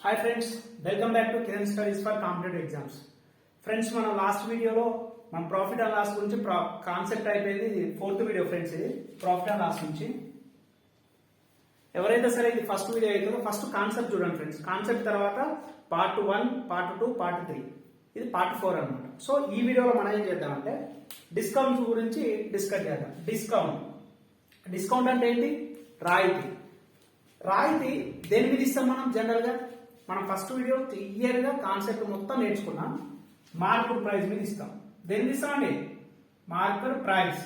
Hi friends, welcome back to Kiran studies for competitive exams. Friends, మనం last వీడియోలో మన profit and loss గురించి concept అయిపోయింది. ఇది 4th వీడియో ఫ్రెండ్స్. ఇది ప్రాఫిట్ అండ్ లాస్ నుంచి ఎవరైతే సరే ఇది ఫస్ట్ వీడియో అవుతుందో ఫస్ట్ కాన్సెప్ట్ చూడండి ఫ్రెండ్స్. కాన్సెప్ట్ తర్వాత పార్ట్ 1, పార్ట్ 2, పార్ట్ 3, ఇది పార్ట్ 4 అనమాట. సో ఈ వీడియోలో మనం ఏం చేద్దామంటే డిస్కౌంట్ గురించి డిస్కస్ చేద్దాం. డిస్కౌంట్ అంటే ఏంటి? రాయితీ దేని మీద ఇస్తాం మనం? జనరల్ గా మనం ఫస్ట్ వీడియో క్లియర్ గా కాన్సెప్ట్ మొత్తం నేర్చుకున్నాం. మార్కెట్ ప్రైస్ మీద ఇస్తాం. దేని మీద ఇస్తామండి? Market price.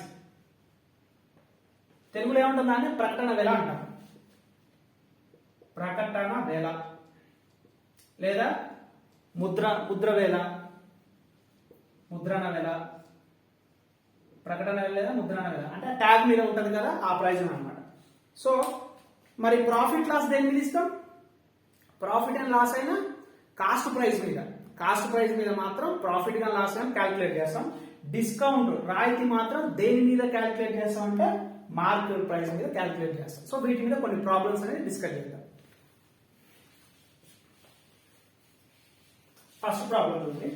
తెలుగులో ఏముంటుందంటే ప్రకటన వెల అంటాం. ప్రకటన వెల లేదా ముద్ర వేల, ముద్రణ వెల, ప్రకటన వెల లేదా ముద్రణ వెల అంటే ట్యాగ్ మీద ఉంటుంది కదా, ఆ ప్రైజ్ అనమాట. సో మరి ప్రాఫిట్ లాస్ దేని మీద ఇస్తాం? ప్రాఫిట్ అండ్ లాస్ అయినా కాస్ట్ ప్రైస్ మీద మాత్రం ప్రాఫిట్ అండ్ లాస్ అయినా క్యాలిక్యులేట్ చేస్తాం. డిస్కౌంట్ రాయితీ మాత్రం దేని మీద క్యాలిక్యులేట్ చేస్తాం అంటే మార్కెట్ ప్రైస్ మీద క్యాలిక్యులేట్ చేస్తాం. సో వీటి మీద కొన్ని ప్రాబ్లమ్స్ అనేది డిస్కస్ చేద్దాం. ఫస్ట్ ప్రాబ్లం ఉంది,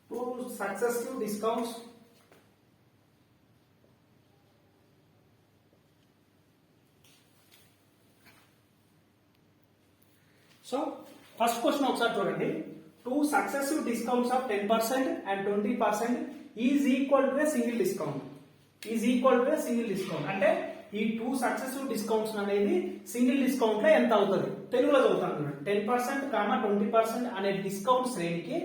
2 successive discounts so first question ఒకసారి చూడండి. 2 successive discounts of 10% and 20% is equal to a single discount. అంటే ఈ 2 successive discounts అనేది సింగిల్ డిస్కౌంట్ లో ఎంత అవుతుంది? తెలుగులో చదువుతాను. 10%, 20% అనే డిస్కౌంట్ శ్రేణికి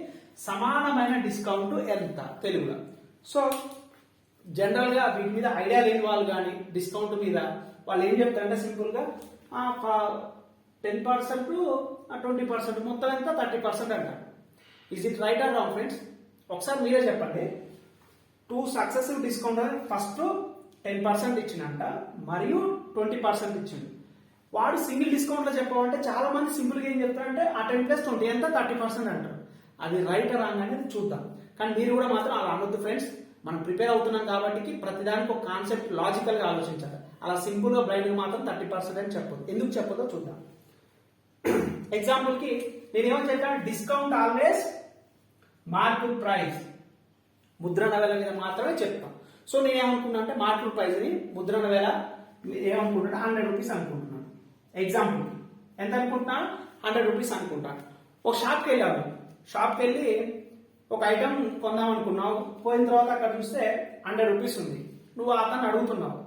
సమానమైన డిస్కౌంట్ ఎంత తెలుగులో? సో జనరల్ గా వీటి మీద ఐడియా లేని వాళ్ళు కానీ డిస్కౌంట్ మీద వాళ్ళు ఏం చెప్తారంటే సింపుల్ గా 10%, 20% మొత్తం ఎంత? 30% అంటారు. Is it right are wrong friends? ఒకసారి మీరే చెప్పండి. 2 successive డిస్కౌంట్ అనేది ఫస్ట్ 10% ఇచ్చిందంట, మరియు 20% ఇచ్చింది. వాడు సింగిల్ డిస్కౌంట్ లో చెప్పాలంటే చాలా మంది సింపుల్ గా ఏం చెప్తారంటే ఆ 10 + 20 ఎంత? 30% అంటారు. అది రైట్ రాంగ్ అనేది చూద్దాం. కానీ మీరు కూడా మాత్రం అలా అనొద్దు ఫ్రెండ్స్. మనం ప్రిపేర్ అవుతున్నాం కాబట్టి ప్రతిదానికి ఒక కాన్సెప్ట్ లాజికల్ గా ఆలోచించాలి. అలా సింపుల్ గా బ్లైండ్ గా మాత్రం 30% అని చెప్పదు. ఎందుకు చెప్పదో చూద్దాం. ఎగ్జాంపుల్ కి నేనేమో చెప్పాను, డిస్కౌంట్ ఆల్వేస్ మార్కెట్ ప్రైస్, ముద్రణ వేల మీద మాత్రమే చెప్తాం. సో నేను ఏమనుకున్నా అంటే మార్కెట్ ప్రైస్ ని ముద్రణ వేల ఏమనుకుంటున్నా 100 రూపీస్ అనుకుంటున్నాను. ఎగ్జాంపుల్ ఎంత అనుకుంటున్నా? 100 రూపీస్ అనుకుంటాను. ఒక షాప్కి వెళ్ళాను. షాప్కి వెళ్ళి ఒక ఐటమ్ కొందాం అనుకున్నావు. పోయిన తర్వాత అక్కడ చూస్తే 100 రూపీస్ ఉంది. నువ్వు అతను అడుగుతున్నావు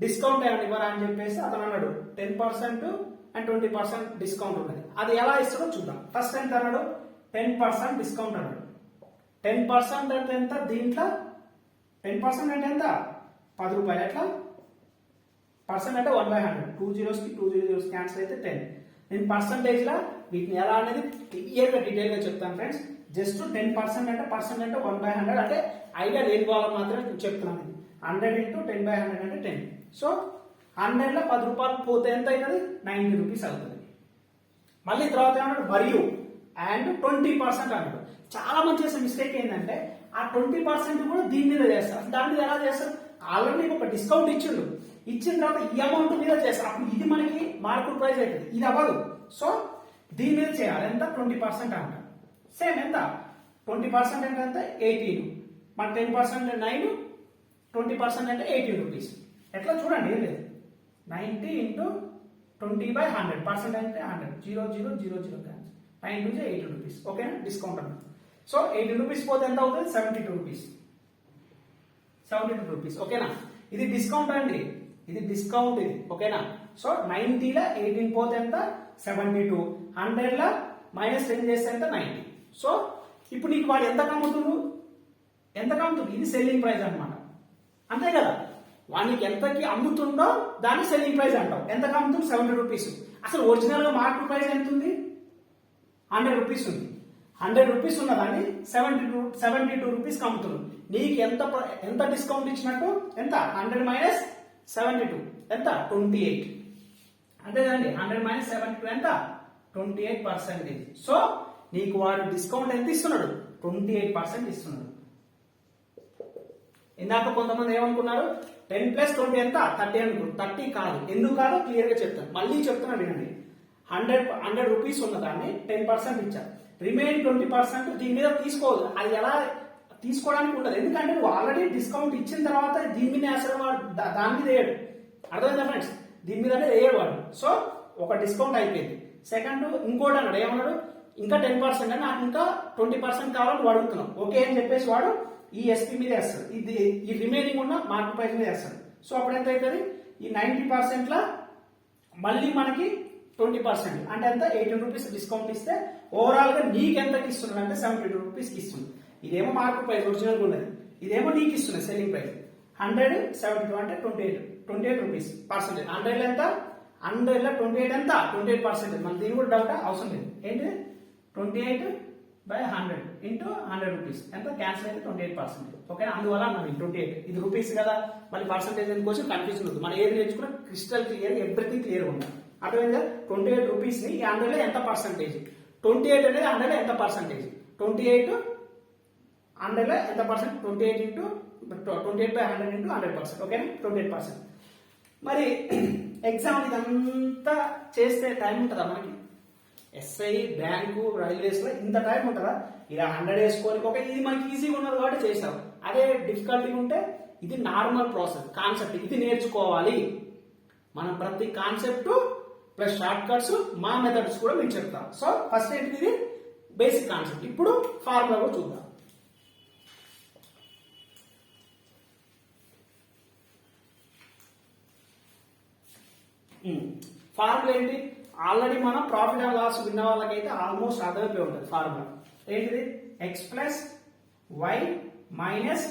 డిస్కౌంట్ ఏమన్నా ఇవ్వరా అని చెప్పేసి అతను అన్నాడు 10% and 20% డిస్కౌంట్ ఉన్నది. అది ఎలా ఇస్తాడో చూద్దాం. ఫస్ట్ ఎంత అన్నాడు? 10% డిస్కౌంట్ అన్నాడు. 10% అంటే ఎంత? దీంట్లో 10% అంటే ఎంత? 10 రూపాయలు. ఎట్లా? పర్సెంట్ అంటే 1/100. 2 zeros కి 2 zeros క్యాన్సిల్ అయితే 10. నేను పర్సంటేజ్ లా వీటిని ఎలా అనేది క్లియర్ గా డీటెయిల్ గా చెప్తాను ఫ్రెండ్స్. జస్ట్ 10% అంటే పర్సెంట్ అంటే 1/100 అంటే ఐడియా లేని వాళ్ళకి మాత్రమే చెప్తున్నాను. 100 × 10/100 అంటే 10. సో 100 లో 10 రూపాయలు పోతే ఎంత అవుతుంది? 90 రూపీస్ అవుతుంది. మళ్ళీ తర్వాత ఏమన్నాడు? మరియు అండ్ 20% అన్నాడు. చాలా మంది చేసే మిస్టేక్ ఏంటంటే ఆ 20% కూడా దీని మీద చేస్తారు. దాని మీద ఎలా చేస్తారు? ఆల్రెడీ ఒక డిస్కౌంట్ ఇచ్చిన తర్వాత ఈ అమౌంట్ మీద చేస్తారు. అప్పుడు ఇది మనకి మార్కెట్ ప్రైస్ అవుతుంది. ఇది అవ్వదు. సో దీని మీద చేయాలి. ఎంత? 20% అంట. సేమ్ ఎంత? 20% అంటే ఎంత? 18. మన 10% అంటే 9, 20% అంటే 18 రూపీస్. ఎట్లా చూడండి, ఏం లేదు. 90 × 20/100 పర్సెంట్ అంటే 100. 0 0 0 0 9 × 18 రూపీస్. ఓకేనా? డిస్కౌంట్ అన్నమాట. సో 18 రూపీస్ పోతే ఎంత అవుతుంది? 72 రూపీస్. 72 రూపీస్. ఓకేనా? ఇది డిస్కౌంట్ అండి. ఇది డిస్కౌంట్ ఇది. ఓకేనా? సో 90 లో 18 పోతే ఎంత? 72. 100 లో -10 చేస్తే ఎంత? 90. సో ఇప్పుడు నీకు వాడు ఎంత కమ్ముతుడు? ఇది సెల్లింగ్ ప్రైస్ అన్నమాట. అంతే కదా? వానికి ఎంతకి అమ్ముతుందో దాన్ని సెల్లింగ్ ప్రైస్ అంటాం. ఎంత అమ్ముతుంది? 70 రూపీస్. అసలు ఒరిజినల్ గా మార్కెట్ ప్రైస్ ఎంత ఉంది? 100 రూపీస్ ఉంది. 100 రూపీస్ ఉన్నదాన్ని 72 రూపీస్ అమ్ముతున్నాడు. నీకు ఎంత డిస్కౌంట్ ఇచ్చినట్టు? ఎంత? 100 - 72 ఎంత? 28. అంతే కదండి. 100 - 72 ఎంత? 28%. సో నీకు వాడు డిస్కౌంట్ ఎంత ఇస్తున్నాడు? 28% ఇస్తున్నాడు. ఇందాక కొంతమంది ఏమనుకున్నారు? 10 + 20 ఎంత? 30 అనుకో. 30 కాదు. ఎందుకు కాదో క్లియర్ గా చెప్తాను. మళ్ళీ చెప్తున్నా వినండి. హండ్రెడ్ రూపీస్ ఉన్నదాన్ని 10% ఇచ్చారు. రిమైనింగ్ 20% దీని మీద తీసుకోవాలి. అది ఎలా తీసుకోవడానికి ఉండదు, ఎందుకంటే నువ్వు ఆల్రెడీ డిస్కౌంట్ ఇచ్చిన తర్వాత దీని మీద అసలు దాని మీద వేయడు. అర్థమైందా ఫ్రెండ్స్? దీని మీద వేయడు వాడు. సో ఒక డిస్కౌంట్ అయిపోయింది. సెకండ్ ఇంకోటి అన్నాడు, ఏమన్నాడు, ఇంకా 10% అని, నాకు ఇంకా 20% కావాలని వాడు అడుగుతున్నాం. ఓకే అని చెప్పేసి వాడు ఈ ఎస్పీ మీద వేస్తాడు, ఈ రిమైనింగ్ ఉన్న మార్కెట్ ప్రైస్ మీద వేస్తాడు. సో అప్పుడు ఎంత అవుతుంది, ఈ 90% లా మళ్ళీ మనకి 20% అంటే ఎంత 18 రూపీస్ డిస్కౌంట్ ఇస్తే ఓవరాల్ గా నీకు ఎంతకి ఇస్తున్నాడు అంటే 72 రూపీస్ ఇస్తుంది. ఇదేమో మార్కెట్ ప్రైస్ ఒరిజినల్ ఉన్నది, ఇదేమో నీకు ఇస్తున్నది సెల్లింగ్ ప్రైస్. 172 అంటే 28 రూపీస్ పర్సెంటేజ్. 100 ఎంత, 100 28 ఎంత 28%. మన దీని కూడా డౌట్ అవసరం లేదు. ఏంటి 28/100 ఇంటూ 100 రూపీస్ ఎంత క్యాన్సిల్ అయితే 28%. ఓకేనా? అందువల్ల అన్నది 28 ఇది రూపీస్ కదా, మళ్ళీ పర్సెంటేజ్ కోసం కన్ఫ్యూజన్ ఉంది. మనం ఏది నేర్చుకున్నా క్రిస్టల్ క్లియర్, ఎవ్రీథింగ్ క్లియర్ ఉండాలి. అర్థమైందా? 28 రూపీస్ ని ఈ 100 లో ఎంత పర్సెంటేజ్, 28 అనేది 100 లో ఎంత పర్సెంటేజ్, 28 100 లో ఎంత పర్సెంట్, 28 ఇంటూ 28/100 ఇంటూ 100%. ఓకేనా? 28%. మరి ఎగ్జామ్ ఇదంతా చేస్తే టైం ఉంటుందా మనకి? ఎస్ఐ, బ్యాంకు, రైల్వేస్ లో ఇంత టైం ఉంటుందా? ఇలా 100 వేసుకొని ఒక ఇది మనకి ఈజీగా ఉన్నది కాబట్టి చేసాం. అదే డిఫికల్టీ ఉంటే ఇది నార్మల్ ప్రాసెస్, కాన్సెప్ట్ ఇది నేర్చుకోవాలి మనం. ప్రతి కాన్సెప్ట్ ప్లస్ షార్ట్ కట్స్ మా మెథడ్స్ కూడా మీకు చెప్తాం. సో ఫస్ట్ ఏంటి, ఇది బేసిక్ కాన్సెప్ట్. ఇప్పుడు ఫార్ములా కూడా చూద్దాం. ఫార్ములా ఏంటి, ఆల్రెడీ మనం ప్రాఫిట్ అండ్ లాస్ విన్న వాళ్ళకైతే ఆల్మోస్ట్ అర్థమైపోయి ఉంటుంది. ఫార్ములా ఏంటిది, x plus y minus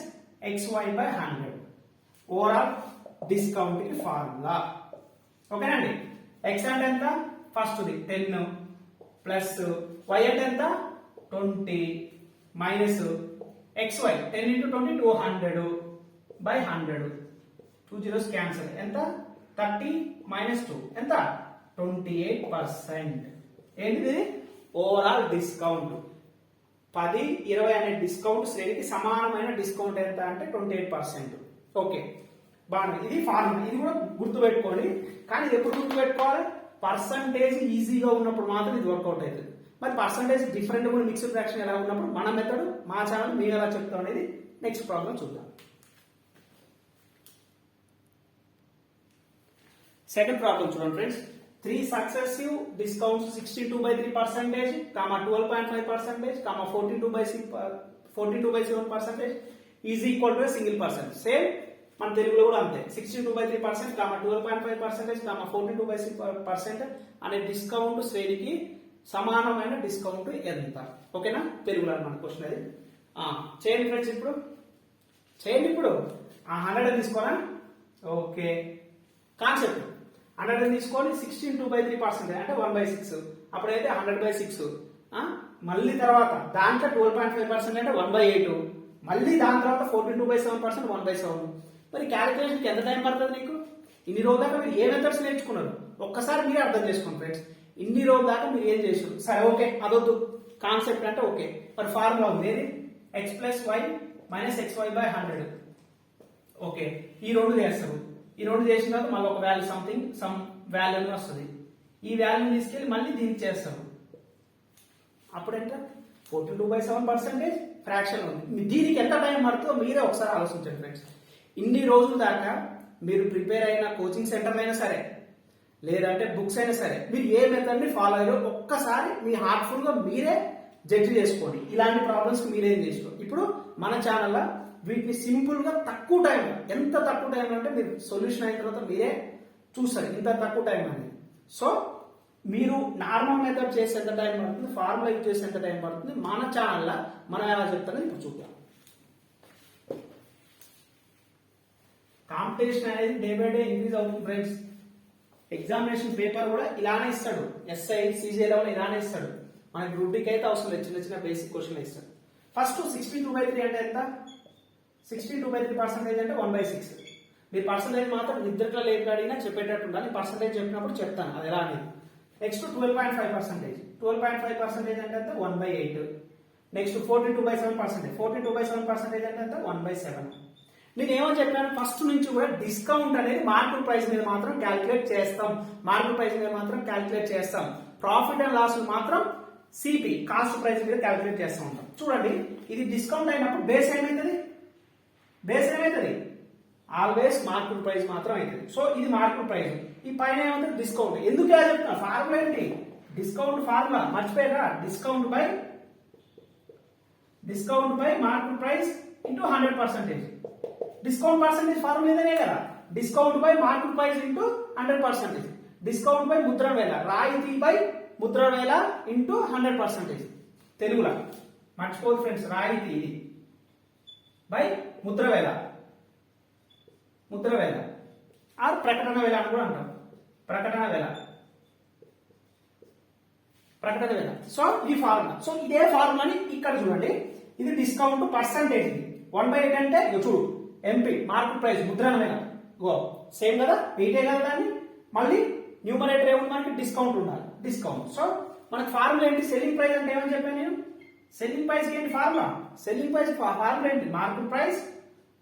XY/100 overall discount కి ఫార్ములా. ఓకేనండి? x అంటే ఎంత, ఫస్ట్ 10 ప్లస్ y అంటే ఎంత 20 minus XY 10 into 20 200/100 2 zeros cancel ఎంత 30 మైనస్ 2 ఎంత 28%. ఏంటిది ఓవరాల్ డిస్కౌంట్ 10, 20 అనే డిస్కౌంట్ శ్రేణికి సమానమైన డిస్కౌంట్ ఎంత అంటే 28%. ఓకే బాగుంది. ఇది ఫార్ములా, ఇది కూడా గుర్తుపెట్టుకోండి. కానీ ఇది ఎప్పుడు గుర్తుపెట్టుకోవాలి, పర్సంటేజ్ ఈజీగా ఉన్నప్పుడు మాత్రం ఇది వర్కౌట్ అవుతుంది. మరి పర్సంటేజ్ డిఫరెంట్ కూడా మిక్స్డ్ ఫ్రాక్షన్ ఎలా ఉన్నప్పుడు మన మెథడ్ మా ఛానల్ మీరు ఎలా చెప్తాం అనేది నెక్స్ట్ ప్రాబ్లం చూద్దాం. సెకండ్ ప్రాబ్లం చూడండి friends. 3 successive discounts 62/3%, 12.5%, 42/7% is equal to single percent. Same మన తెలుగులో కూడా అంతే, 62/3%, 12.5%, 42/6% అనే డిస్కౌంట్ శ్రేణికి సమానమైన డిస్కౌంట్ ఎంత? ఓకేనా? తెలుగులో మన క్వశ్చన్ అది. చేయండి ఫ్రెండ్స్, ఇప్పుడు చేయండి. ఇప్పుడు 100 తీసుకోనా? ఓకే, కాన్సెప్ట్ 100 తీసుకొని 62/3% అంటే 1/6, అప్పుడైతే 100/6. మళ్ళీ తర్వాత దాంట్లో 12.5% అంటే 1/8, మళ్ళీ దాని తర్వాత 42/7% 1/7. మరి క్యాలిక్యులేషన్కి ఎంత టైం పడుతుంది నీకు? ఇన్ని రోజుల దాకా మీరు ఏ మెథడ్స్ నేర్చుకున్నారు ఒక్కసారి మీరే అర్థం చేసుకోండి ఫ్రెండ్స్. ఇన్ని రోజుల దాకా మీరు ఏం చేసారు? సరే ఓకే, అదొద్దు, కాన్సెప్ట్ అంటే ఓకే. మరి ఫార్ములా ఉంది ఏది, x plus y minus XY/100. Okay, ఈ రెండు చేస్తారు. ఈ రెండు చేసిన తర్వాత మళ్ళీ ఒక వాల్యూ సమ్ వాల్యూ వస్తుంది. ఈ వాల్యూని తీసుకెళ్ళి మళ్ళీ దీనికి చేస్తారు. అప్పుడు ఎంత 42/7% ఫ్రాక్షన్ ఉంది. దీనికి ఎంత టైం పడుతుందో మీరే ఒకసారి ఆలోచించండి ఫ్రెండ్స్. ఇన్ని రోజుల దాకా మీరు ప్రిపేర్ అయిన కోచింగ్ సెంటర్ అయినా సరే, లేదంటే బుక్స్ అయినా సరే, మీరు ఏ మెథడ్ ని ఫాలో అయ్యారో ఒక్కసారి మీ హార్ట్ఫుల్ గా మీరే జడ్జి చేసుకోండి. ఇలాంటి ప్రాబ్లమ్స్ మీరేం చేసుకోండి. ఇప్పుడు మన ఛానల్లో వీటిని సింపుల్ గా తక్కువ టైం, ఎంత తక్కువ టైం అంటే మీరు సొల్యూషన్ అయిన తర్వాత మీరే చూస్తారు ఇంత తక్కువ టైం అనేది. సో మీరు నార్మల్ మెథడ్ చేసే ఎంత టైం పడుతుంది, ఫార్ములా యూజ్ చేసే ఎంత టైం పడుతుంది, మన ఛానల్లో మనం ఎలా చెప్తారో ఇప్పుడు చూద్దాం. కాంపిటీషన్ అనేది డే బై డే ఇంక్రీజ్ అవుతుంది ఫ్రెండ్స్. ఎగ్జామినేషన్ పేపర్ కూడా ఇలానే ఇస్తాడు, SI CJ లెవెల్ ఇలానే ఇస్తాడు. మన గ్రూప్ డికి అయితే అవసరం లేదు, చిన్న చిన్న బేసిక్ క్వశ్చన్ ఇస్తాడు. ఫస్ట్ 62/3 అంటే ఎంత, 62/3% అంటే 1/6. మీ పర్సంటేజ్ మాత్రం నిద్రలో లేదు అడిగినా చెప్పేటట్టు ఉండాలి. పర్సంటేజ్ చెప్పినప్పుడు చెప్తాను అది ఎలా అనేది. నెక్స్ట్ 12.5%, 12.5% అంటే ఎంత 1/8. నెక్స్ట్ 42/7%, 42/7% అంటే ఎంత 1/7. నేను ఏమో చెప్పాను, ఫస్ట్ నుంచి కూడా డిస్కౌంట్ అనేది మార్కెట్ ప్రైస్ మీద మాత్రం క్యాలిక్యులేట్ చేస్తాం. మార్కెట్ ప్రైస్ మీద మాత్రం క్యాలిక్యులేట్ చేస్తాం. ప్రాఫిట్ అండ్ లాస్ మాత్రం సిపి కాస్ట్ ప్రైస్ మీద క్యాలిక్యులేట్ చేస్తూ ఉంటాం. చూడండి, ఇది డిస్కౌంట్ అయినప్పుడు బేస్ ఏమవుతుంది? బేస్ ఏమవుతుంది? ఆల్వేస్ మార్కెట్ ప్రైస్ మాత్రం అవుతుంది. సో ఇది మార్కెట్ ప్రైస్. ఈ పైన ఏమవుతుంది? డిస్కౌంట్. ఎందుకు ఇలా చెప్తున్నా? ఫార్ములా ఏంటి? డిస్కౌంట్ ఫార్ములా మర్చిపోయారా? Discount by market price into 100%. Discount percentage formula ఇదే కదా. Discount by market price into 100%. Discount by Mudra వేల, రాయితీ బై ముద్ర వేల ఇంటూ 100%. తెలుగులో మర్చిపోదు ఫ్రెండ్స్, రాయితీ ఇది బై ముద్ర వేల ఆర్ ప్రకటన వేల అని కూడా అంటాం. ప్రకటన వేల. సో ఈ ఫార్ములా. సో ఇదే ఫార్ములాని ఇక్కడ చూడండి, ఇది డిస్కౌంట్ పర్సంటేజ్. 1/8 అంటే చూడు, ఎంపీ మార్కెట్ ప్రైస్ ముద్రణ వేల సేమ్ కదా, వెయిటే కదా. దాన్ని మళ్ళీ న్యూమరేటర్ ఏముంది మనకి? డిస్కౌంట్ ఉండాలి. డిస్కౌంట్. సో మనకి ఫార్ములా ఏంటి? సెల్లింగ్ ప్రైస్ అంటే ఏమని చెప్పాను నేను? సెల్లింగ్ ప్రైస్ ఏంటి ఫార్ములా? సెల్లింగ్ ప్రైస్ ఫార్ములా ఏంటి? Market price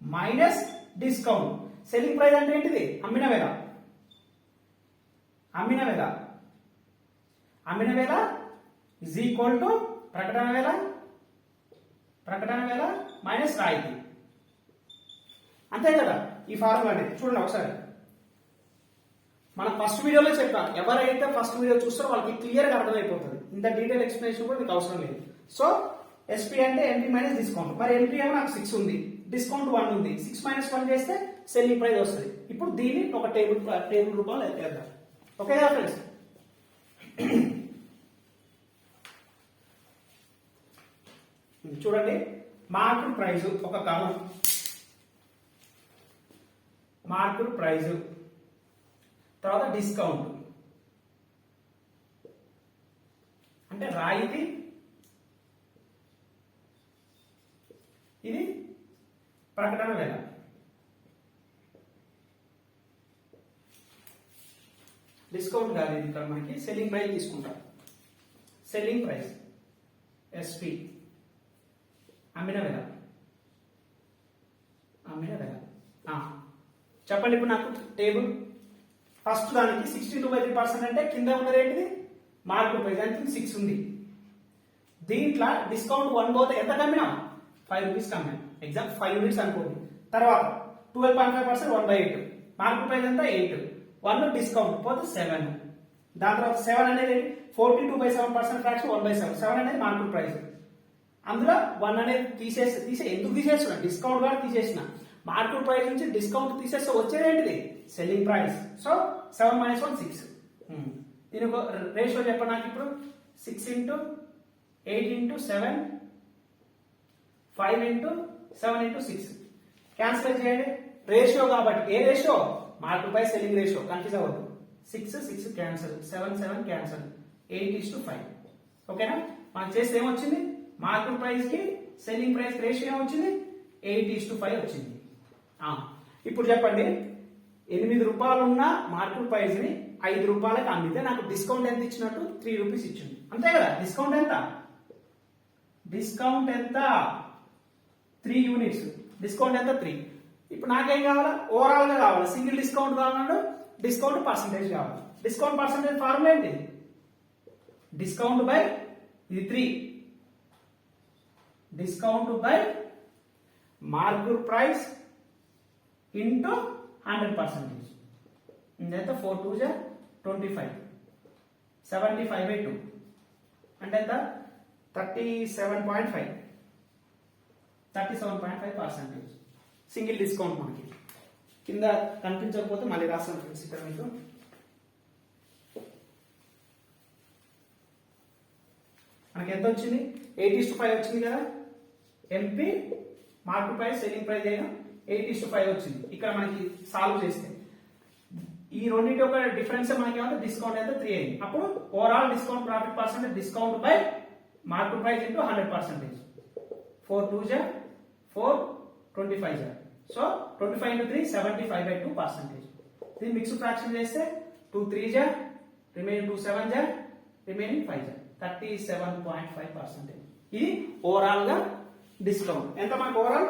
minus discount. Selling price అంటే ఏంటిది? అమ్మిన వేల ఈజ్ ఈక్వల్ టు ప్రకటన వేల మైనస్ రాయితీ. అంతే కదా ఈ ఫార్ములా అనేది. చూడండి ఒకసారి, మనం ఫస్ట్ వీడియోలో చెప్పాం. ఎవరైతే ఫస్ట్ వీడియో చూస్తారో వాళ్ళకి క్లియర్గా అర్థమైపోతుంది. ఇంత డీటెయిల్ ఎక్స్ప్లెనేషన్ కూడా మీకు అవసరం లేదు. సో ఎస్పీ అంటే ఎంపీ మైనస్ డిస్కౌంట్. మరి ఎంపీ ఏమో నాకు 6 ఉంది, డిస్కౌంట్ 1 ఉంది. 6 మైనస్ 1 చేస్తే సెల్లింగ్ ప్రైస్ వస్తుంది. ఇప్పుడు దీన్ని ఒక టేబుల్ రూపంలో వేద్దాం. ఓకే కదా ఫ్రెండ్స్? చూడండి, మార్కెట్ ప్రైస్ ఒక కాలం, మార్కెట్ ప్రైస్ తర్వాత డిస్కౌంట్ అంటే రాయితీ, ఇది ప్రకటన వేల. డిస్కౌంట్ కాదు ఇది, ఇక్కడ మనకి సెల్లింగ్ ప్రైస్ తీసుకుంటాం. సెల్లింగ్ ప్రైస్ ఎస్పి అమ్మిన వేల. చెప్పండి ఇప్పుడు నాకు టేబుల్. ఫస్ట్ దానికి 62/3% అంటే కింద ఉన్నది ఏంటిది? మార్కెట్ ప్రైస్ అంటే 6 ఉంది. దీంట్లో డిస్కౌంట్ 1 పోతే ఎంత కమ్మినాం? 5 రూపీస్ కమ్మినాం. ఎగ్జామ్ 5 యూనిట్స్ అనుకోండి. తర్వాత 12.5% 1/8. మార్కెట్ ప్రైస్ ఎంత? 8. 1 డిస్కౌంట్ పోతే 7. దాని తర్వాత 7 అనేది 42/7% ఫ్రాక్షన్ 1/7. 7 అనేది మార్కెట్ ప్రైస్. అందులో 1 అనేది తీసే ఎందుకు తీసేస్తున్నా? డిస్కౌంట్ కూడా తీసేసిన. మార్కెట్ ప్రైస్ నుంచి డిస్కౌంట్ తీసేస్తే వచ్చేది ఏంటిది? Selling price. సో 7 - 1 6. దీనికి రేషియో చెప్పండి నాకు ఇప్పుడు. 6 × 8 × 7, 5 × 7 × 6. క్యాన్సిల్ చేయండి. రేషియో కాబట్టి ఏ ratio? Market price selling ratio. Confuse అవ్వద్దు. 6 క్యాన్సిల్, 7 క్యాన్సిల్, 8:5. ఓకేనా? మనం చేస్తే ఏమొచ్చింది? మార్కెట్ ప్రైస్ కి సెల్లింగ్ ప్రైస్ రేషియో ఏమొచ్చింది? 8:5 వచ్చింది. ఇప్పుడు చెప్పండి, 8 రూపాయలు ఉన్న మార్కెట్ ప్రైస్ ని 5 రూపాయలకి అమ్మితే నాకు డిస్కౌంట్ ఎంత ఇచ్చినట్టు? 3 రూపీస్ ఇచ్చింది. అంతే కదా? డిస్కౌంట్ ఎంత? 3 యూనిట్స్. డిస్కౌంట్ ఎంత? 3. ఇప్పుడు నాకేం కావాలా? ఓవరాల్ గా కావాలి. సింగిల్ డిస్కౌంట్ కావాలన్నాడు, డిస్కౌంట్ పర్సంటేజ్ కావాలి. డిస్కౌంట్ పర్సంటేజ్ ఫార్ములా ఏంటి? డిస్కౌంట్ బై ఇది 3. Discount by market price into 100%. ఎంత? 4 2 25. 75/2 అంటే ఎంత? 37.5. 37.5%. సింగిల్ డిస్కౌంట్ మనకి. కింద కనిపించకపోతే మళ్ళీ రాస్తాను ఫ్రెండ్స్ ఇక్కడ మీకు. మనకి ఎంత వచ్చింది? 8:5 వచ్చింది కదా. MP market price selling price అయినా 8:5 వచ్చింది. ఇక్కడ మనకి సాల్వ్ చేస్తే ఈ రెండింటి యొక్క డిఫరెన్స్ మనకి ఏమంటే డిస్కౌంట్ అయితే 3 అయింది. అప్పుడు overall discount profit percentage discount by market price into 100%. 4 2 4 25. So 25 × 3 75/2%. దీన్ని మిక్స్ ఫ్రాక్షన్ చేస్తే 2 3 రిమైనింగ్ 2 7 రిమైనింగ్ 5 37.5%. ఇది ఓవరాల్ గా డిస్కౌంట్. ఎంత మనకు ఓవరాల్?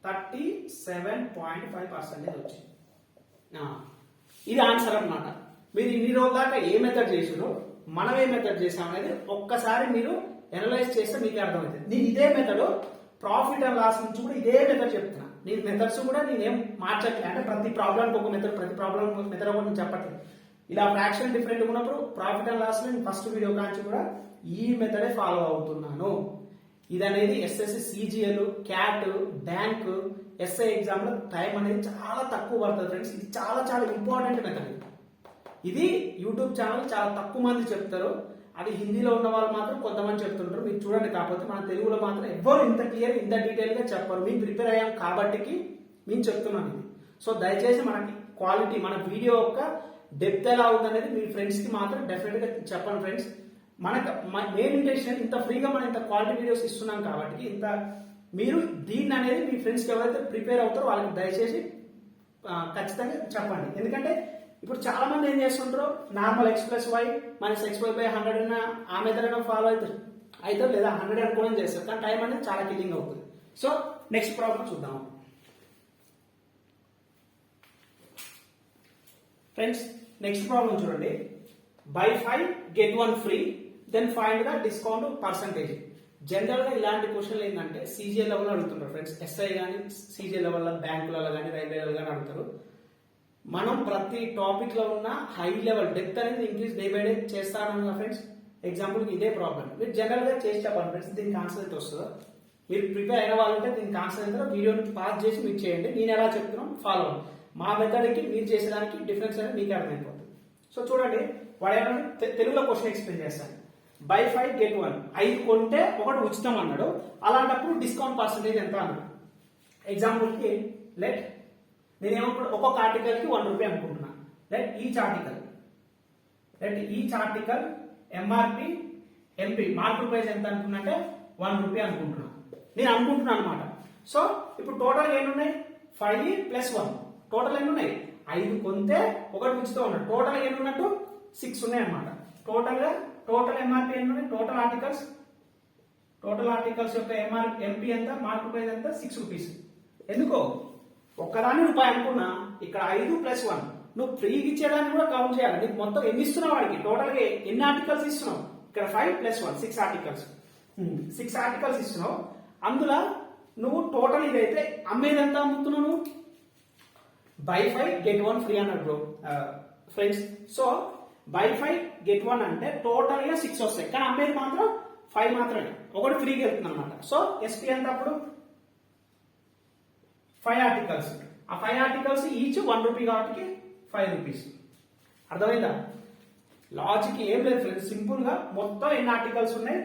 37.5% వచ్చింది. ఇది ఆన్సర్ అన్నమాట. మీరు ఇన్ని రోజుల దాకా ఏ మెథడ్ చేసారో మనం ఏ మెథడ్ చేసాం అనేది ఒక్కసారి మీరు అనలైజ్ చేస్తే మీకు అర్థమవుతుంది. నేను ఇదే మెథడ్ ప్రాఫిట్ అండ్ లాస్ నుంచి కూడా ఇదే మెథడ్ చెప్తున్నా. నేను మెథడ్స్ కూడా నేనేం మార్చట్లేదు. అంటే ప్రతి ప్రాబ్లంకి ఒక మెథడ్, ప్రతి ప్రాబ్లం మెథడ్ కూడా నేను చెప్పట్లేదు. ఇలా ఫ్రాక్షన్ డిఫరెంట్ ఉన్నప్పుడు ప్రాఫిట్ అండ్ లాస్ నేను ఫస్ట్ వీడియో కాంచి కూడా ఈ మెథడే ఫాలో అవుతున్నాను. ఇది అనేది SSC, CGL, cat, bank, SI exam లో టైం అనేది చాలా తక్కువ పడుతుంది ఫ్రెండ్స్. ఇది చాలా చాలా ఇంపార్టెంట్ మెథడ్. ఇది యూట్యూబ్ ఛానల్ చాలా తక్కువ మంది చెప్తారు. అది హిందీలో ఉన్న వాళ్ళు మాత్రం కొంతమంది చెప్తుంటారు. మీరు చూడండి. కాకపోతే మన తెలుగులో మాత్రం ఎవ్వరు ఇంత క్లియర్, ఇంత డీటెయిల్ గా చెప్పరు. మేము ప్రిపేర్ అయ్యాం కాబట్టి మేము చెప్తున్నాను ఇది. సో దయచేసి మనకి క్వాలిటీ, మన వీడియో యొక్క డెప్త్ ఎలా ఉందనేది మీ ఫ్రెండ్స్ కి మాత్రం డెఫినెట్ గా చెప్పండి ఫ్రెండ్స్. మనకు మెయిన్ ఇంటెన్షన్ ఇంత ఫ్రీగా మనం ఇంత క్వాలిటీ వీడియోస్ ఇస్తున్నాం కాబట్టి ఇంత మీరు దీన్ని అనేది మీ ఫ్రెండ్స్కి ఎవరైతే ప్రిపేర్ అవుతారో వాళ్ళకి దయచేసి ఖచ్చితంగా చెప్పండి. ఎందుకంటే ఇప్పుడు చాలా మంది ఏం చేస్తుంటారు, నార్మల్ x+y -x/100 అన్న ఆ మెథడ్ ఫాలో అవుతారు లేదా 100 అనుకోవడం చేస్తారు. కానీ టైం అనేది చాలా కిల్లింగ్ అవుతుంది. సో నెక్స్ట్ ప్రాబ్లం చూద్దాం ఫ్రెండ్స్. నెక్స్ట్ ప్రాబ్లం చూడండి. Buy 5 get 1 free, then find the discount percentage. General గా ఇలాంటి క్వశ్చన్లు ఏంటంటే సీజీఎల్ లెవెల్ అడుగుతుంటారు ఫ్రెండ్స్. ఎస్ఐ కానీ సీజీఎల్ లెవెల్, బ్యాంకులలో కానీ రైల్వేలలో కానీ అడుగుతారు. మనం ప్రతి టాపిక్ లో ఉన్న హై లెవెల్ డెప్త్ అనేది ఇంక్రీజ్ డే బై డే చేస్తాను ఫ్రెండ్స్. ఎగ్జాంపుల్ ఇదే ప్రాబ్లం మీరు జనరల్ గా చేసి చెప్పండి ఫ్రెండ్స్. దీనికి ఆన్సర్ అయితే వస్తుందో, మీరు ప్రిపేర్ అయిన వాళ్ళంటే దీనికి ఆన్సర్ అయితే వీడియోని పాస్ చేసి మీరు చేయండి. నేను ఎలా చెప్తున్నాం ఫాలో అవ్వండి. మా మెథడ్కి మీరు చేసేదానికి డిఫరెన్స్ అనేది మీకు అర్థమైపోతుంది. సో చూడండి, వాడు ఏమన్నా తెలుగులో క్వశ్చన్ ఎక్స్ప్లెయిన్ చేస్తాను. బై 5 get 1, 5 కొంటే 1 ఉచితం అన్నాడు. అలాంటప్పుడు డిస్కౌంట్ పర్సంటేజ్ ఎంత అన్నాడు. ఎగ్జాంపుల్ కి లెట్ నేనేమనుకుంటా, ఒక్కొక్క ఆర్టికల్ కి 1 రూపీ అనుకుంటున్నా. Let each article MRP MP market price ఎంత అనుకున్నట్టే 1 రూపీ అనుకుంటున్నా. నేను అనుకుంటున్నాను అనమాట. సో ఇప్పుడు టోటల్ ఎన్ని ఉన్నాయి, 5 + 1 టోటల్ ఎన్ని ఉన్నాయి, 5 కొంటే 1 ఉచితం ఉన్నాడు. టోటల్ ఎన్ని ఉన్నట్టు 6 ఉన్నాయి అనమాట. టోటల్ ఎంఆర్పి ఎన్ని ఉన్నాయి, టోటల్ ఆర్టికల్స్ యొక్క ఎంపీ ఎంత, మార్కెట్ ప్రైస్ ఎంత, 6 రూపీస్. ఎందుకో ఒక్కదాన్ని రూపాయి అనుకున్నా, ఇక్కడ 5 + 1 నువ్వు ఫ్రీగా ఇచ్చేదాన్ని కూడా కౌంట్ చేయాలి. నీకు మొత్తం ఎన్ని ఇస్తున్నావు వాడికి, టోటల్ గా ఎన్ని ఆర్టికల్స్ ఇస్తున్నావు. ఇక్కడ 5 + 1 6 ఆర్టికల్స్ ఇస్తున్నావు. అందులో నువ్వు టోటల్ ఇదైతే అమ్మేది ఎంత అమ్ముతున్నావు నువ్వు, బై 5 get 1 ఫ్రీ అన్నాడు bro friends. So by 5 get 1 అంటే టోటల్ గా 6 వస్తాయి, కానీ అమ్మేది మాత్రం 5 మాత్రమే, 1 ఫ్రీగా వెళ్తుంది అనమాట. సో ఎస్పీ ఎంత అప్పుడు 5 ఆర్టికల్స్. ఆ 5 ఆర్టికల్స్ ఈచ్ 1 రూపీ కాబట్టి 5 రూపీస్. అర్థమైందా? లాజిక్ ఏం లేదు ఫ్రెండ్స్. సింపుల్ గా మొత్తం ఎన్ని ఆర్టికల్స్ ఉన్నాయి,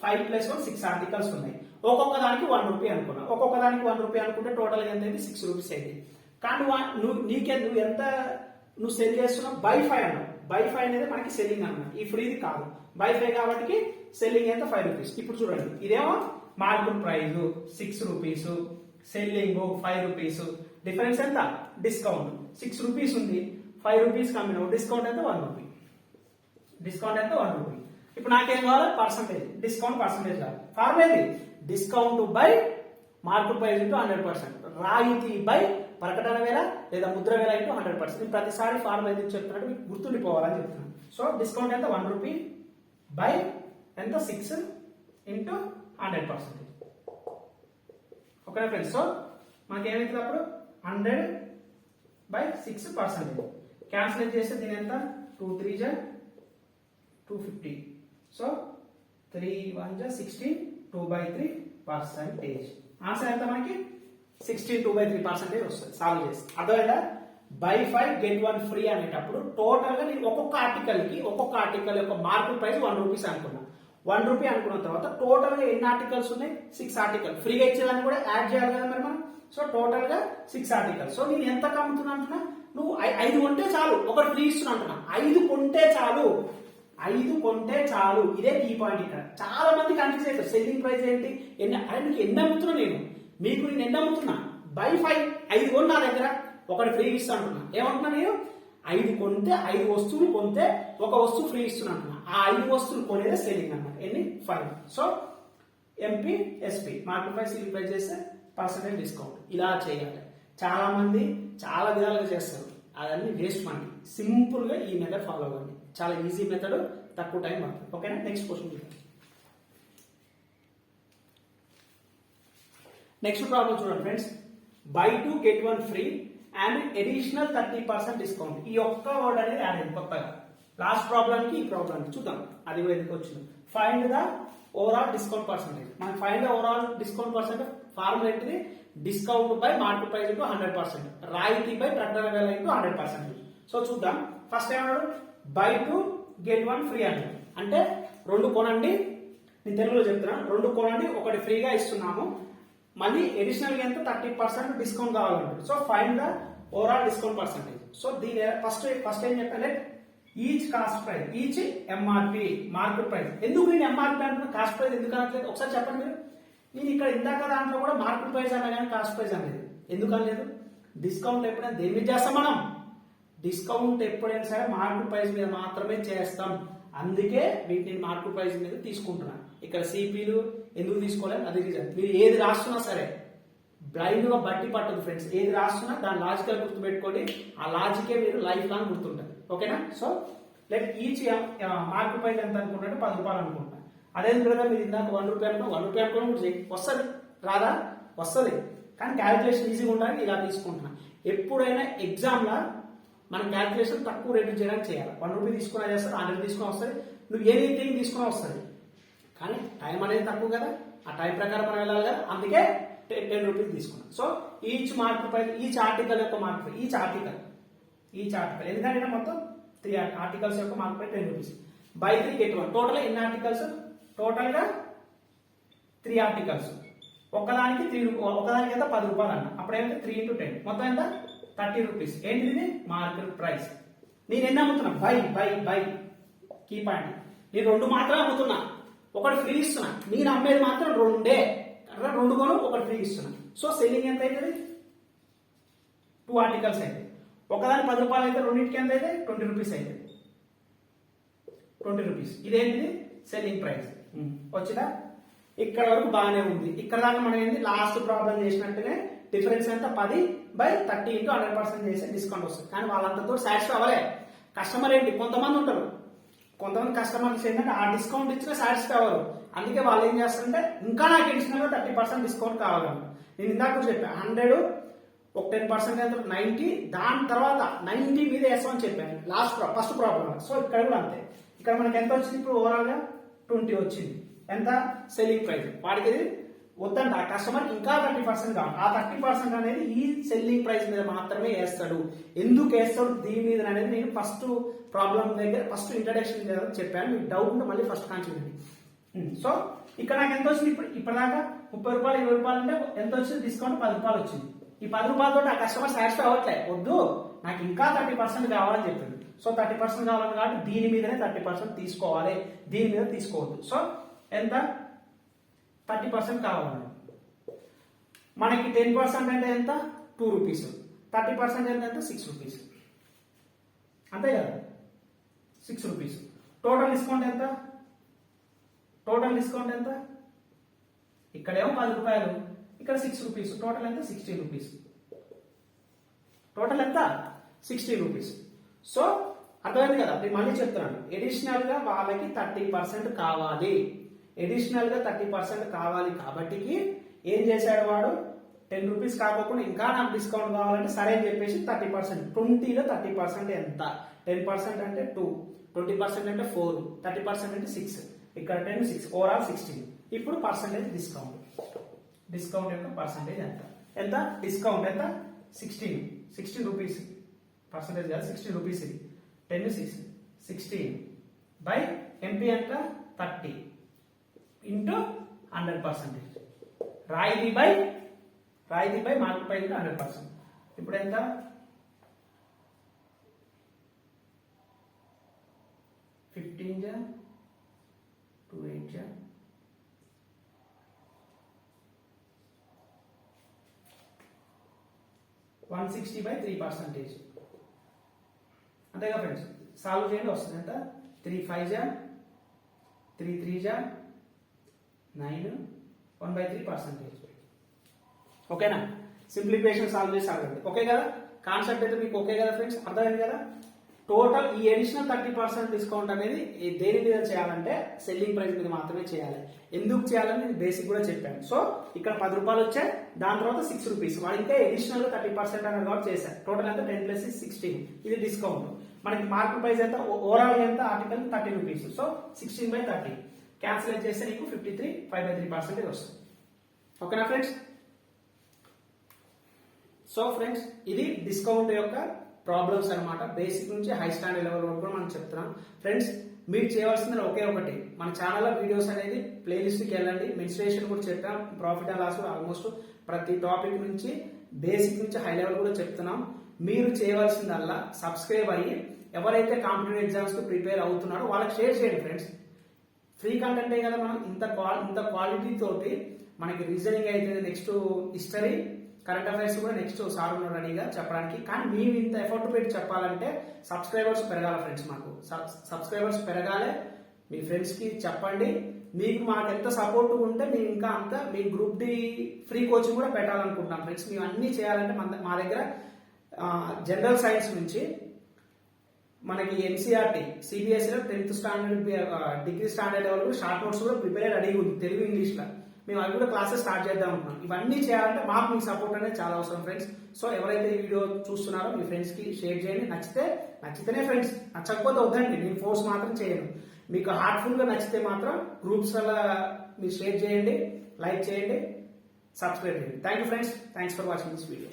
5 + 1 6 ఆర్టికల్స్ ఉన్నాయి. ఒక్కొక్క దానికి 1 రూపీ అనుకున్నా. ఒక్కొక్క దానికి 1 రూపీ అనుకుంటే టోటల్ ఎంత అయింది, 6 రూపీస్ అయింది. కానీ నువ్వు సెల్ చేస్తున్నావు బై 5 అన్నావు. బై 5 అనేది మనకి సెల్లింగ్ అన్నమాట, ఈ ఫ్రీది కాదు. బై 5 కాబట్టి సెల్లింగ్ ఎంత 5 రూపీస్. ఇప్పుడు చూడండి, ఇదేమో market price 6 rupees, selling 5 rupees. Difference ఎంత, డిస్కౌంట్ 6 రూపీస్ ఉంది, 5 రూపీస్ కమ్మినావు. డిస్కౌంట్ ఎంత 1 రూపీ. ఇప్పుడు నాకేం కావాలి, పర్సంటేజ్. డిస్కౌంట్ పర్సంటేజ్ కాదు. Formula discount by market price into 100%, రాయితీ బై ప్రకటన వేల లేదా ముద్ర వేల ఇంటూ 100%. ప్రతిసారి ఫార్ములా ఎందుకు చెప్తున్నట్టు మీకు గుర్తుండిపోవాలని చెప్తున్నాను. సో డిస్కౌంట్ ఎంత 1 రూపీ బై ఎంత 6 ఇంటూ 100%. Okay friends. సో మనకి ఏమైతుంది అప్పుడు 100/6%. క్యాన్సిల్ చేస్తే దీని ఎంత, 2 3 = 250. సో 3 1 = 16, 2/3%. ఆన్సర్ ఎంత మనకి 16 2/3% వస్తుంది సాల్వ్ చేస్తే. అర్థమైందా? బై 5 get 1 ఫ్రీ అనేటప్పుడు టోటల్ గా నేను ఒక్కొక్క ఆర్టికల్ యొక్క మార్కెట్ ప్రైస్ 1 రూపీస్ అనుకున్నా. 1 రూపీ అనుకున్న తర్వాత టోటల్ గా ఎన్ని ఆర్టికల్స్ ఉన్నాయి, 6 ఆర్టికల్. ఫ్రీగా ఇచ్చేదాన్ని కూడా యాడ్ చేయాలి కదా మరి మనం. సో టోటల్ గా 6 ఆర్టికల్. సో నేను ఎంత కమ్ముతున్నా అంటున్నా, నువ్వు 5 కొంటే చాలు, 1 ఫ్రీ ఇస్తున్నా అంటున్నా. 5 కొంటే చాలు. ఇదే కీ పాయింట్. ఇక్కడ చాలా మంది కన్ఫ్యూజ్ అవుతారు. సెల్లింగ్ ప్రైస్ ఏంటి, ఎన్ని అమ్ముతున్నా నేను ఎన్ని అమ్ముతున్నా. బై 5 కొని నా దగ్గర 1 ఫ్రీ ఇస్తా అంటున్నా. ఏమంటున్నా నేను, 5 కొంటే 5 వస్తువులు కొంటే 1 వస్తువు ఫ్రీ ఇస్తున్నా అంటున్నా. ఆ 5 వస్తువులు కొనేదే సెల్లింగ్ అన్నమాట. ఎన్ని 5. So MP SP market price selling price చేస్తే పర్సెంటేజ్ డిస్కౌంట్. ఇలా చేయాలి. చాలా మంది చాలా విధాలుగా చేస్తారు, అదన్నీ వేస్ట్ మనకి. సింపుల్ గా ఈ మెథడ్ ఫాలో అవ్వండి, చాలా ఈజీ మెథడ్, తక్కువ టైం పడుతుంది. ఓకేనా? Next question. నెక్స్ట్ ప్రాబ్లం చూడండి friends. By 2 get 1 free and additional 30% discount. ఈ ఒక్క వర్డ్ అనేది యాడ్ అయింది కొత్తగా లాస్ట్ ప్రాబ్లం కి ఈ ప్రాబ్లం చూద్దాం అది కూడా ఎందుకు వచ్చింది. Find the overall discount percentage. మనం find the overall discount percentage formula ఏంటిది? Discount by market price into 100%, రాయితీ బై ప్రకటన వేల ఇంటూ 100%. సో చూద్దాం. ఫస్ట్ ఏమన్నాడు? బై 2 get 1 ఫ్రీ అన్నాడు. అంటే రెండు కొనండి, నేను తెలుగులో చెప్తున్నాను, రెండు కొనండి ఒకటి ఫ్రీగా ఇస్తున్నాము, మళ్ళీ అడిషనల్ గా ఎంత 30% డిస్కౌంట్ కావాలంటాడు. So find the overall discount percentage. So దీని ఫస్ట్ ఏం చెప్పాలి? Each cost price, each MRP market price. ఎందుకు నేను ఎంఆర్పి అంటున్నా, కాస్ట్ ప్రైస్ ఎందుకు అనట్లేదు? ఒకసారి చెప్పండి మీరు. నేను ఇక్కడ ఇందాక దాంట్లో కూడా మార్కెట్ ప్రైస్ అన్నా కానీ కాస్ట్ ప్రైస్ అనలేదు. ఎందుకు అనలేదు? డిస్కౌంట్ ఎప్పుడైనా దేని మీద చేస్తాం మనం? డిస్కౌంట్ ఎప్పుడైనా సరే మార్కెట్ ప్రైస్ మీద మాత్రమే చేస్తాం. అందుకే వీటిని మార్కెట్ ప్రైస్ మీద తీసుకుంటున్నాను. ఇక్కడ సిపిలు ఎందుకు తీసుకోలేదు? అది రీజన్. మీరు ఏది రాస్తున్నా సరే బ్లైండ్ గా బట్టి పట్టదు ఫ్రెండ్స్. ఏది రాస్తున్నా దాని లాజికల్ గుర్తు పెట్టుకోండి, ఆ లాజికే మీరు లైఫ్ లాంగ్ గుర్తుంటుంది. ఓకేనా? So let each market price ఎంత అనుకుంటే 10 రూపాయలు అనుకుంటున్నా. అదే బ్రదర్ మీరు ఇందాక 1 రూపాయలు 1 రూపాయలు అనుకోండి, వస్తుంది రాదా? వస్తుంది, కానీ క్యాలిక్యులేషన్ ఈజీగా ఉండాలి. ఇలా తీసుకుంటున్నా. ఎప్పుడైనా ఎగ్జామ్ లా మనం క్యాలిక్యులేషన్ తక్కువ రేటు చేయడానికి చేయాలి. 1 రూపీ తీసుకున్నా చేస్తారు, 100 తీసుకుని వస్తుంది, నువ్వు ఎనీథింగ్ తీసుకున్నా వస్తుంది. కానీ టైం అనేది తక్కువ కదా, ఆ టైం ప్రకారం మనం వెళ్ళాలి కదా, అందుకే 10 రూపీస్ తీసుకున్నాం. So each market price, each article యొక్క మార్కెట్ ప్రైస్, ఈచ్ ఆర్టికల్ ఎందుకంటే మొత్తం 3 ఆర్టికల్స్ యొక్క market price 10 rupees. By 3 get 1. Total ఎన్ని ఆర్టికల్స్? టోటల్ గా 3 ఆర్టికల్స్. ఒకదానికి ఎంత 10 రూపాయలు అన్న, అప్పుడేంటే 3 into 10 మొత్తం ఎంత 30 రూపీస్. ఏంటిది? Market price. నేను ఎన్ని అమ్ముతున్నా? By key point. నేను 2 మాత్రమే అమ్ముతున్నా, ఒకటి ఫ్రీ ఇస్తున్నా. నేను అమ్మేది మాత్రం 2 కొను ఒకటి ఫ్రీ ఇస్తున్నా. సో సెల్లింగ్ ఎంత అవుతుంది? 2 ఆర్టికల్స్ అయితే ఒకదాని 10 రూపాయలు అయితే రెండింటికి ఎంత అయితే 20 రూపీస్ అయితే 20 రూపీస్. ఇదేంటిది? Selling price. వచ్చిందా? ఇక్కడ వరకు బాగానే ఉంది. ఇక్కడ దాకా మనం ఏంటి లాస్ట్ ప్రాబ్లం చేసినట్టునే డిఫరెన్స్ ఎంత 10/30 into 100% చేసే డిస్కౌంట్ వస్తుంది. కానీ వాళ్ళంతతో సాటిస్ఫై అవ్వలే. కస్టమర్ ఏంటి? కొంతమంది ఉంటారు, కొంతమంది కస్టమర్స్ ఏంటంటే ఆ డిస్కౌంట్ ఇచ్చినా సాటిస్ఫై అవ్వరు. అందుకే వాళ్ళు ఏం చేస్తారంటే ఇంకా నాకు అడిషనల్ గా 30% డిస్కౌంట్ కావాలన్న. నేను ఇందాక చెప్పాను 100 ఒక 10% ఎంత 90, దాని తర్వాత 90 మీద వేస్తామని చెప్పాను ఫస్ట్ ప్రాబ్లం. సో ఇక్కడ కూడా అంతే. ఇక్కడ మనకి ఎంత వచ్చింది? ఇప్పుడు ఓవరాల్ గా 20 వచ్చింది. ఎంత? Selling price. వాడికి వద్దంట ఆ కస్టమర్, ఇంకా 30% కావాలి. ఆ 30% అనేది ఈ సెల్లింగ్ ప్రైస్ మీద మాత్రమే వేస్తాడు. ఎందుకు వేస్తాడు దీని మీద అనేది నేను ఫస్ట్ ప్రాబ్లం దగ్గర ఫస్ట్ ఇంట్రడక్షన్ చెప్పాను. మీకు డౌట్ ఉంటే మళ్ళీ ఫస్ట్ కాన్సెప్ట్. సో ఇక్కడ నాకు ఎంత వచ్చింది? ఇప్పటిదాకా 30 రూపాయలు 20 రూపాయలు అంటే ఎంత వచ్చింది? డిస్కౌంట్ 10 రూపాయలు వచ్చింది. ఈ 10 రూపాయలతో ఆ కస్టమర్ సాటిస్ఫై అవ్వట్లే, వద్దు నాకు ఇంకా 30% కావాలని చెప్పింది. సో 30% కావాలని కాబట్టి దీని మీదనే 30% తీసుకోవాలి, దీని మీద తీసుకోవద్దు. సో ఎంత? 30% కావాలి. మనకి 10% అంటే ఎంత? 2 రూపీస్. 30% ఎంత? 6 రూపీస్. అంతే కదా, 6 రూపీస్. టోటల్ డిస్కౌంట్ ఎంత? ఇక్కడేమో 10 రూపాయలు, ఇక్కడ 6 రూపీస్. టోటల్ ఎంత? 16 రూపీస్. టోటల్ ఎంత? 16 రూపీస్. సో అర్థమైంది కదా. నేను మళ్ళీ చెప్తున్నాను, అడిషనల్ గా వాళ్ళకి 30% కావాలి. అడిషనల్ గా 30% కావాలి కాబట్టి ఏం చేశాడు వాడు? 10 రూపీస్ కాకుండా ఇంకా నాకు డిస్కౌంట్ కావాలంటే సరే అని చెప్పేసి 30%. 20లో 30% ఎంత? 10% అంటే 2, 20% అంటే 4, 30% అంటే 6. ఇక్కడ 10, 6, ఓవరాల్ 16. ఇప్పుడు పర్సెంటేజ్ డిస్కౌంట్ యొక్క పర్సెంటేజ్ ఎంత? డిస్కౌంట్ ఎంత? 16 రూపీస్. పర్సెంటేజ్ కాదు, 16 రూపీస్. ఇది 10, 6, 16 బై ఎంపీ ఎంత? 30 ఇంటూ 100%. రాయితీ బై మార్కెట్ ప్రైస్ ఇంటూ 100%. ఇప్పుడు ఎంత? 15 2 8 160/3%. అంతేగా ఫ్రెండ్స్. సాల్వ్ చేయండి, వస్తుంది ఎంత? 3 5 3 3 9 1/3%. ఓకేనా? సింప్లిఫికేషన్ సాల్వ్ చేసి అడగండి. ఓకే కదా? కాన్సెప్ట్ అయితే మీకు ఓకే కదా ఫ్రెండ్స్? అర్థమైంది కదా? టోటల్ ఈ అడిషనల్ 30% డిస్కౌంట్ అనేది దేని మీద చేయాలంటే సెల్లింగ్ ప్రైస్ మీద మాత్రమే చేయాలి. ఎందుకు చేయాలని నేను బేసిక్ కూడా చెప్పాను. సో ఇక్కడ 10 రూపాయలు వచ్చాయి, దాని తర్వాత 6 రూపీస్ వాడు ఇంకా అడిషనల్ 30% అనేది కూడా చేశారు. టోటల్ ఎంత 10 + 6 16. ఇది డిస్కౌంట్. మనకి మార్కెట్ ప్రైస్ ఎంత ఓవరాల్ ఎంత ఆర్టికల్ 30 రూపీస్. సో 16/30 క్యాన్సిల్ చేస్తే నీకు 53 5/3% వస్తుంది. ఓకేనా ఫ్రెండ్స్? సో ఫ్రెండ్స్ ఇది డిస్కౌంట్ యొక్క ప్రాబ్లమ్స్ అన్నమాట. బేసిక్ నుంచి హై స్టాండర్డ్ లెవెల్ వరకు కూడా మనం చెప్తున్నాం. ఫ్రెండ్స్ మీరు చేయవలసింది ఒకే ఒకటి, మన ఛానల్లో వీడియోస్ అనేది ప్లేలిస్ట్కి వెళ్ళండి. మెన్స్ట్రేషన్ కూడా చెప్పాం, ప్రాఫిట్ అండ్ లాస్ కూడా ఆల్మోస్ట్ ప్రతి టాపిక్ నుంచి బేసిక్ నుంచి హై లెవెల్ కూడా చెప్తున్నాం. మీరు చేయవలసిందల్లా సబ్స్క్రైబ్ అయ్యి ఎవరైతే కాంపిటేటివ్ ఎగ్జామ్స్ కి ప్రిపేర్ అవుతున్నారో వాళ్ళకి షేర్ చేయండి ఫ్రెండ్స్. ఫ్రీ కంటెంటే కదా మనం ఇంత క్వాలిటీ తోటి మనకి రీజనింగ్ అయితే, నెక్స్ట్ హిస్టరీ, కరెంట్ అఫైర్స్ కూడా నెక్స్ట్ సార్ ఉన్నారు రెడీగా చెప్పడానికి. కానీ మేము ఇంత ఎఫర్ట్ పెట్టి చెప్పాలంటే సబ్స్క్రైబర్స్ పెరగాలి ఫ్రెండ్స్. మాకు సబ్స్క్రైబర్స్ పెరగాలి. మీ ఫ్రెండ్స్ కి చెప్పండి. మీకు మాకు ఎంత సపోర్ట్ ఉంటే మేము ఇంకా అంత మీ గ్రూప్ డి ఫ్రీ కోచింగ్ కూడా పెట్టాలనుకుంటున్నాం ఫ్రెండ్స్. మేము అన్ని చేయాలంటే మా దగ్గర జనరల్ సైన్స్ నుంచి మనకి ఎన్సీఆర్టీ సిబిఎస్ఈలో 10th standard degree standard level short notes కూడా ప్రిపేర్ రెడీగా ఉంది తెలుగు ఇంగ్లీష్ లో. మేము అవి కూడా క్లాసెస్ స్టార్ట్ చేద్దాం అనుకున్నాం. ఇవన్నీ చేయాలంటే మాకు మీ సపోర్ట్ అనేది చాలా అవసరం ఫ్రెండ్స్. సో ఎవరైతే ఈ వీడియో చూస్తున్నారో మీ ఫ్రెండ్స్ కి షేర్ చేయండి. నచ్చితేనే ఫ్రెండ్స్, నచ్చకపోతే వద్దండి. నేను ఫోర్స్ మాత్రం చేయను. మీకు హార్ట్ఫుల్ గా నచ్చితే మాత్రం గ్రూప్స్ వల్ల మీరు షేర్ చేయండి, లైక్ చేయండి, సబ్స్క్రైబ్ చేయండి. Thank you friends. Thanks for watching this video.